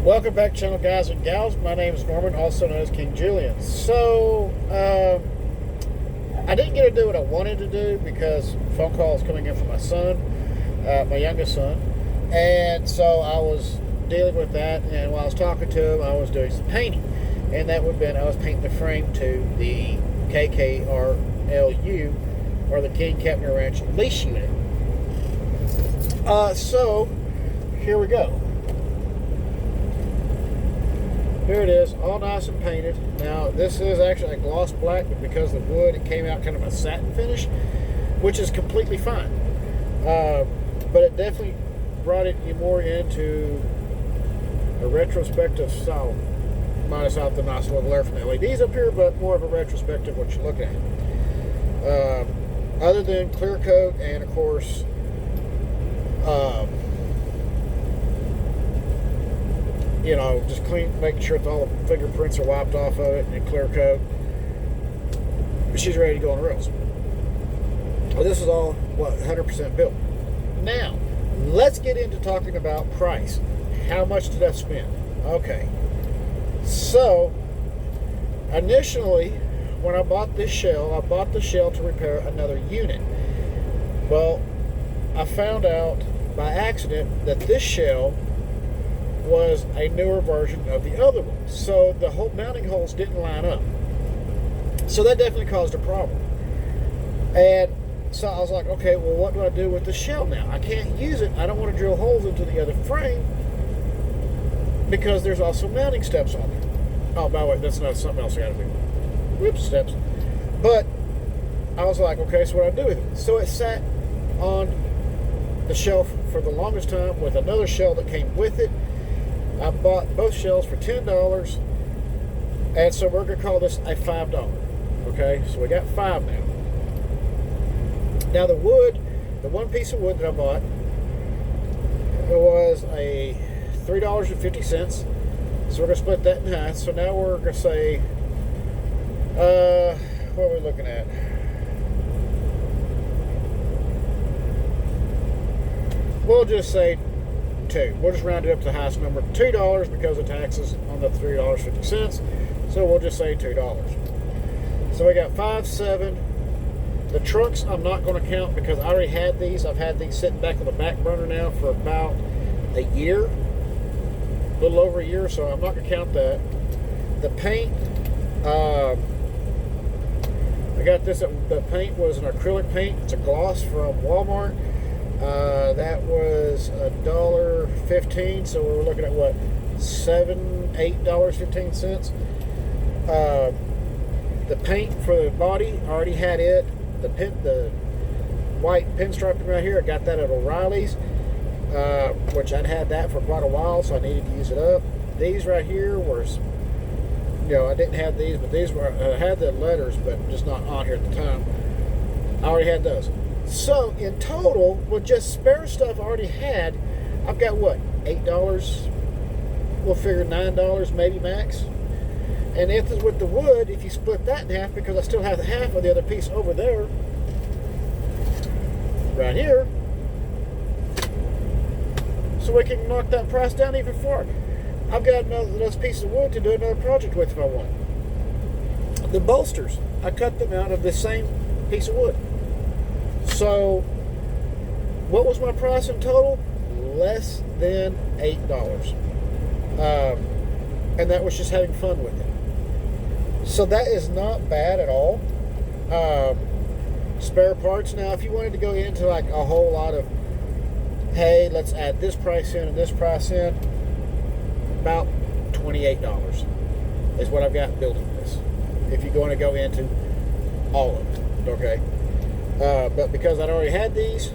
Welcome back, channel guys and gals. My name is Norman, also known as King Julian. So, I didn't get to do what I wanted to do because phone calls coming in from my son, my youngest son, and so I was dealing with that. And while I was talking to him, I was doing some painting, and that would have been I was painting the frame to the Kkrlu, or the King Kepner Ranch leash unit. So here we go. Here it is, all nice and painted. Now, this is actually a gloss black, but because of the wood, it came out kind of a satin finish, which is completely fine. But it definitely brought it more into a retrospective style, minus out the nice little glare from the LEDs up here, but more of a retrospective what you're looking at. Other than clear coat and, of course, you know, just clean, making sure that all the fingerprints are wiped off of it and clear coat. She's ready to go on rails. Well, this is all, 100% built. Now, let's get into talking about price. How much did I spend? Okay. So, initially, when I bought this shell, I bought the shell to repair another unit. Well, I found out by accident that this shell was a newer version of the other one. So the whole mounting holes didn't line up. So that definitely caused a problem. And so I was like, okay, well, what do I do with the shell now? I can't use it. I don't want to drill holes into the other frame because there's also mounting steps on it. Oh, by the way, that's not something else I got to do. Whoops, steps. But I was like, okay, so what do I do with it? So it sat on the shelf for the longest time with another shell that came with it. I bought both shells for $10, and so we're going to call this a $5. Okay, so we got 5 now. Now the wood, the one piece of wood that I bought, it was a $3.50. So we're going to split that in half. So now we're going to say, what are we looking at? We'll just say 2. We'll just round it up to the highest number, $2, because of taxes on the $3.50. So we'll just say $2. So we got 5, 7. The trunks I'm not going to count because I already had these. I've had these sitting back on the back burner now for about a year, a little over a year, so I'm not going to count that. The paint, I got this. The paint was an acrylic paint. It's a gloss from Walmart. That was $1.15, so we were looking at what, $8.15. The paint for the body, I already had it. The white pinstriping right here, I got that at O'Reilly's, which I'd had that for quite a while, so I needed to use it up. These right here were, you know, I didn't have these, but these were, I had the letters, but just not on here at the time. I already had those. So, in total, with just spare stuff I already had, I've got what, $8? We'll figure $9 maybe max. And if it's with the wood, if you split that in half, because I still have half of the other piece over there, right here, so we can knock that price down even farther. I've got another piece of wood to do another project with if I want. The bolsters, I cut them out of the same piece of wood. So, what was my price in total? Less than $8. And that was just having fun with it. So that is not bad at all. Spare parts. Now, if you wanted to go into like a whole lot of, hey, let's add this price in and this price in, about $28 is what I've got building this. If you're going to go into all of it, okay? But because I'd already had these,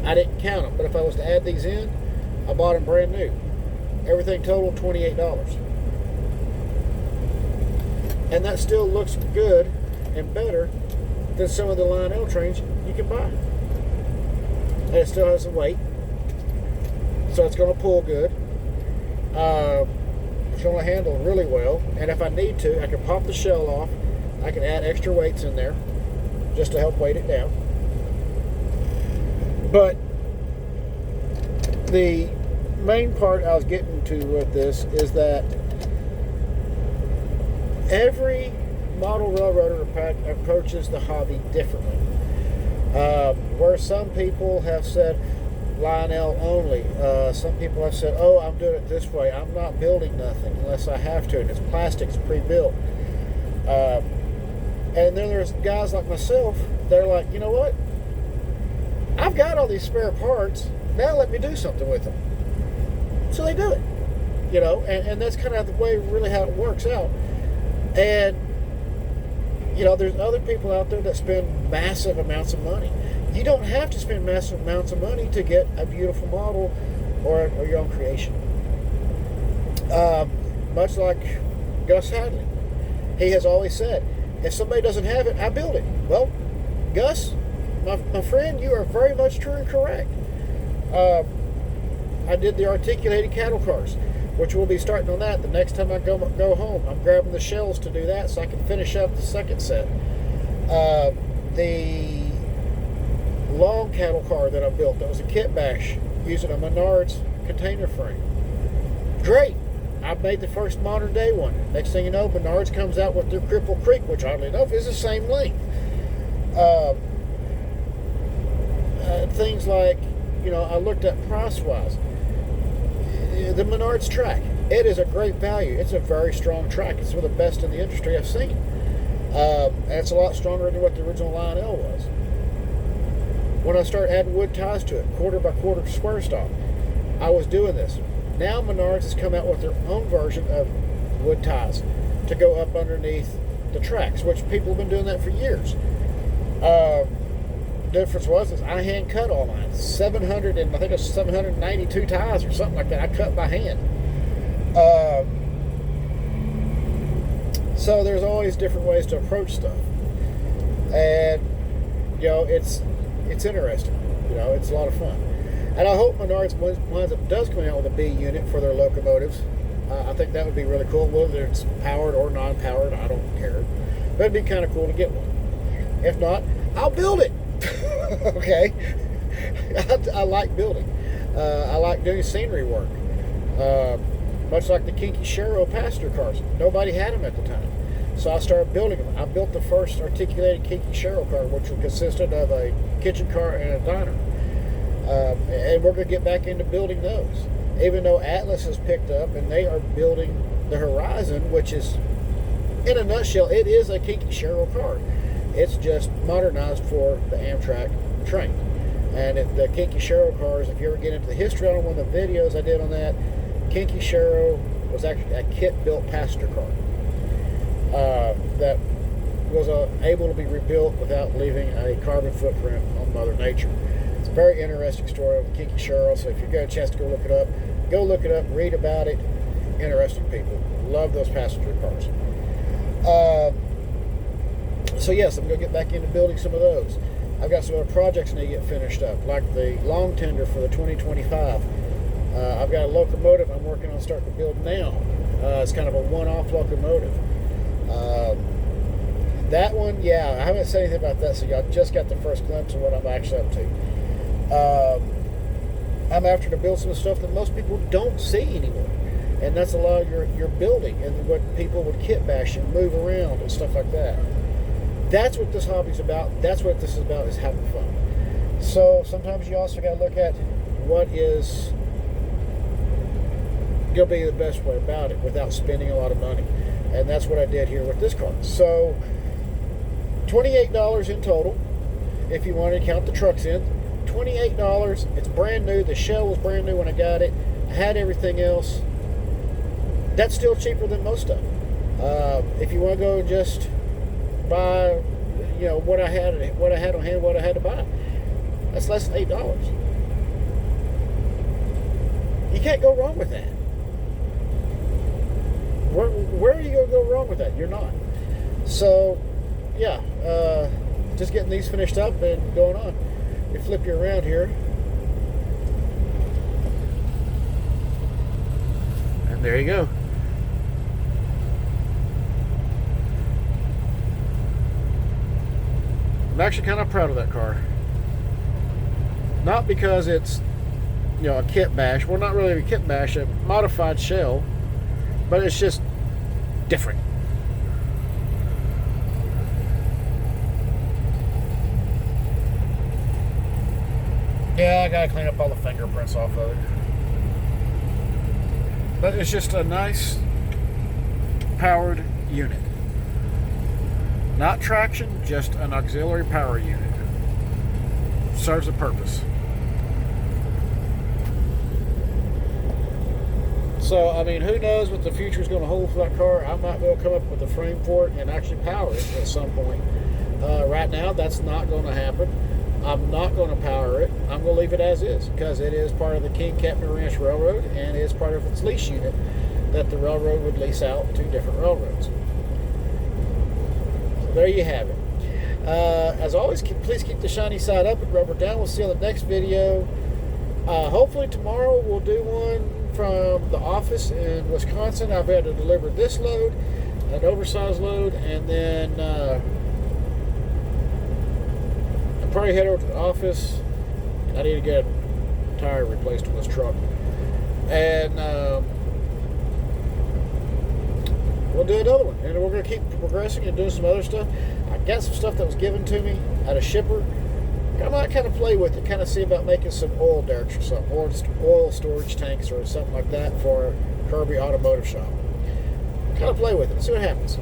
I didn't count them. But if I was to add these in, I bought them brand new. Everything total $28. And that still looks good and better than some of the Lionel trains you can buy. And it still has some weight. So it's going to pull good. It's going to handle really well. And if I need to, I can pop the shell off. I can add extra weights in there just to help weight it down. But the main part I was getting to with this is that every model railroader approaches the hobby differently. Where some people have said Lionel only, some people have said, oh, I'm doing it this way. I'm not building nothing unless I have to, and it's plastic, it's pre-built. And then there's guys like myself, they're like, you know what? I've got all these spare parts. Now let me do something with them. So they do it, you know, and that's kind of the way, really how it works out. And, you know, there's other people out there that spend massive amounts of money. You don't have to spend massive amounts of money to get a beautiful model or your own creation. Much like Gus Hadley. He has always said, if somebody doesn't have it, I build it. Well, Gus, my friend, you are very much true and correct. I did the articulated cattle cars, which we'll be starting on that the next time I go home. I'm grabbing the shells to do that so I can finish up the second set. The long cattle car that I built, that was a kit bash using a Menards container frame. Great. I made the first modern day one. Next thing you know, Menards comes out with their Kkrlu Creek, which oddly enough is the same length. Things like, you know, I looked at price-wise. The Menards track, it is a great value. It's a very strong track. It's one of the best in the industry I've seen. And it's a lot stronger than what the original Lionel was. When I started adding wood ties to it, quarter by quarter square stop, I was doing this. Now Menards has come out with their own version of wood ties to go up underneath the tracks, which people have been doing that for years. The difference was is I hand cut all mine. 700 and I think it's 792 ties or something like that. I cut by hand. So there's always different ways to approach stuff, and you know it's interesting. You know, it's a lot of fun, and I hope Menards does come out with a B unit for their locomotives. I think that would be really cool. Whether it's powered or non-powered, I don't care. But it'd be kind of cool to get one. If not, I'll build it. Okay. I like building. I like doing scenery work. Much like the Kkrlu passenger cars. Nobody had them at the time. So I started building them. I built the first articulated Kkrlu car, which consisted of a kitchen car and a diner. And we're going to get back into building those. Even though Atlas has picked up and they are building the Horizon, which is, in a nutshell, it is a Kkrlu car. It's just modernized for the Amtrak train. And the Kkrlu cars, if you ever get into the history on one of the videos I did on that, Kkrlu was actually a kit-built passenger car that was able to be rebuilt without leaving a carbon footprint on Mother Nature. It's a very interesting story of Kkrlu, so if you get a chance to go look it up, read about it. Interesting people. Love those passenger cars. So yes, I'm going to get back into building some of those. I've got some other projects that need to get finished up, like the long tender for the 2025. I've got a locomotive I'm working on starting to build now. It's kind of a one-off locomotive. That one, yeah, I haven't said anything about that, so y'all just got the first glimpse of what I'm actually up to. I'm after to build some stuff that most people don't see anymore. And that's a lot of your building and what people would kit bash and move around and stuff like that. That's what this hobby's about. That's what this is about, is having fun. So sometimes you also got to look at what is going to be the best way about it without spending a lot of money. And that's what I did here with this car. So $28 in total, if you want to count the trucks in. $28. It's brand new. The shell was brand new when I got it. I had everything else. That's still cheaper than most stuff. If you want to go and just buy, you know, what I had on hand, what I had to buy, that's less than $8. You can't go wrong with that. Where are you going to go wrong with that? You're not. So, yeah, just getting these finished up and going on. You flip you around here, and there you go. I'm actually kind of proud of that car. Not because it's a kit bash. Well, not really a kit bash, a modified shell, but it's just different. Yeah, I gotta clean up all the fingerprints off of it. But it's just a nice powered unit. Not traction, just an auxiliary power unit. Serves a purpose. So, I mean, who knows what the future is going to hold for that car. I might be able to come up with a frame for it and actually power it at some point. Right now, that's not going to happen. I'm not going to power it. I'm going to leave it as is because it is part of the King Kkrlu Ranch Railroad and is part of its lease unit that the railroad would lease out to different railroads. So there you have it. As always, please keep the shiny side up and rubber down. We'll see you on the next video. Hopefully tomorrow we'll do one from the office in Wisconsin. I'll be able to deliver this load, an oversized load, and then I'll probably head over to the office. I need to get a tire replaced on this truck. And we'll do another one. And we're going to keep progressing and doing some other stuff. I got some stuff that was given to me at a shipper. I might kind of play with it, kind of see about making some oil derricks or something, or oil storage tanks or something like that for Kirby Automotive Shop. Kind of play with it, see what happens.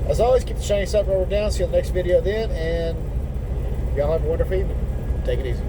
As always, keep the shiny side roller down. See you on the next video then, and y'all have a wonderful evening. Take it easy.